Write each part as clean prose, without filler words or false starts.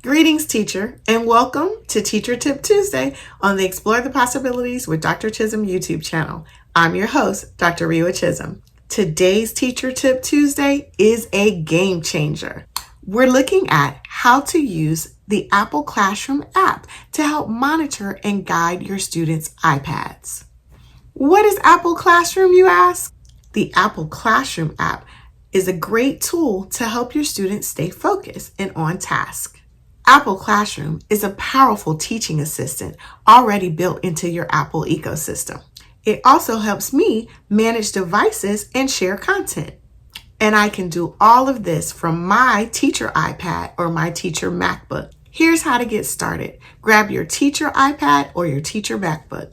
Greetings, teacher, and welcome to Teacher Tip Tuesday on the Explore the Possibilities with Dr. Chisholm YouTube channel. I'm your host, Dr. Rewa Chisholm. Today's Teacher Tip Tuesday is a game changer. We're looking at how to use the Apple Classroom app to help monitor and guide your students' iPads. What is Apple Classroom, you ask? The Apple Classroom app is a great tool to help your students stay focused and on task. Apple Classroom is a powerful teaching assistant already built into your Apple ecosystem. It also helps me manage devices and share content. And I can do all of this from my teacher iPad or my teacher MacBook. Here's how to get started. Grab your teacher iPad or your teacher MacBook.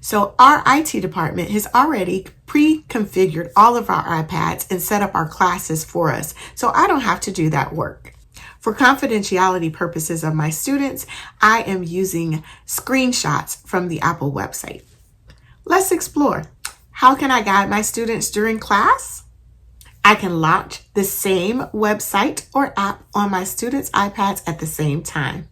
So our IT department has already pre-configured all of our iPads and set up our classes for us, so I don't have to do that work. For confidentiality purposes of my students, I am using screenshots from the Apple website. Let's explore. How can I guide my students during class? I can launch the same website or app on my students' iPads at the same time.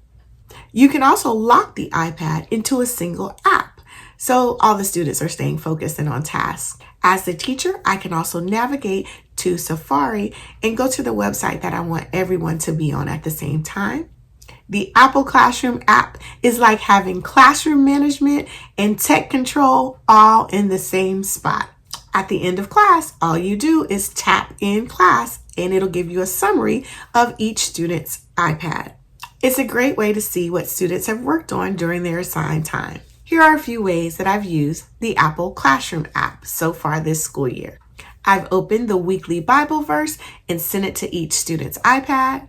You can also lock the iPad into a single app, so all the students are staying focused and on task. As the teacher, I can also navigate to Safari and go to the website that I want everyone to be on at the same time. The Apple Classroom app is like having classroom management and tech control all in the same spot. At the end of class, all you do is tap in class and it'll give you a summary of each student's iPad. It's a great way to see what students have worked on during their assigned time. Here are a few ways that I've used the Apple Classroom app so far this school year. I've opened the weekly Bible verse and sent it to each student's iPad.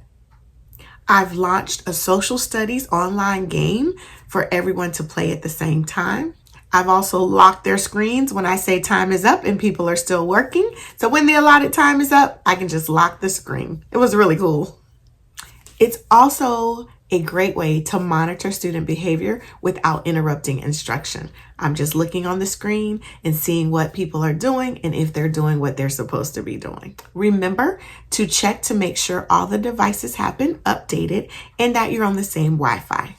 I've launched a social studies online game for everyone to play at the same time. I've also locked their screens when I say time is up and people are still working. So when the allotted time is up, I can just lock the screen. It was really cool. It's also a great way to monitor student behavior without interrupting instruction. I'm just looking on the screen and seeing what people are doing and if they're doing what they're supposed to be doing. Remember to check to make sure all the devices have been updated and that you're on the same Wi-Fi.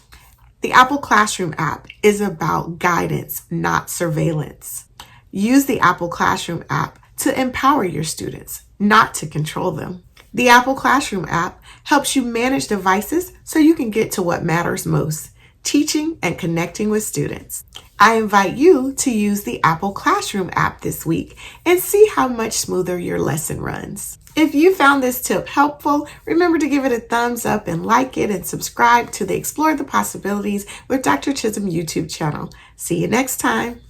The Apple Classroom app is about guidance, not surveillance. Use the Apple Classroom app to empower your students, not to control them. The Apple Classroom app helps you manage devices so you can get to what matters most, teaching and connecting with students. I invite you to use the Apple Classroom app this week and see how much smoother your lesson runs. If you found this tip helpful, remember to give it a thumbs up and like it and subscribe to the Explore the Possibilities with Dr. Chisholm YouTube channel. See you next time.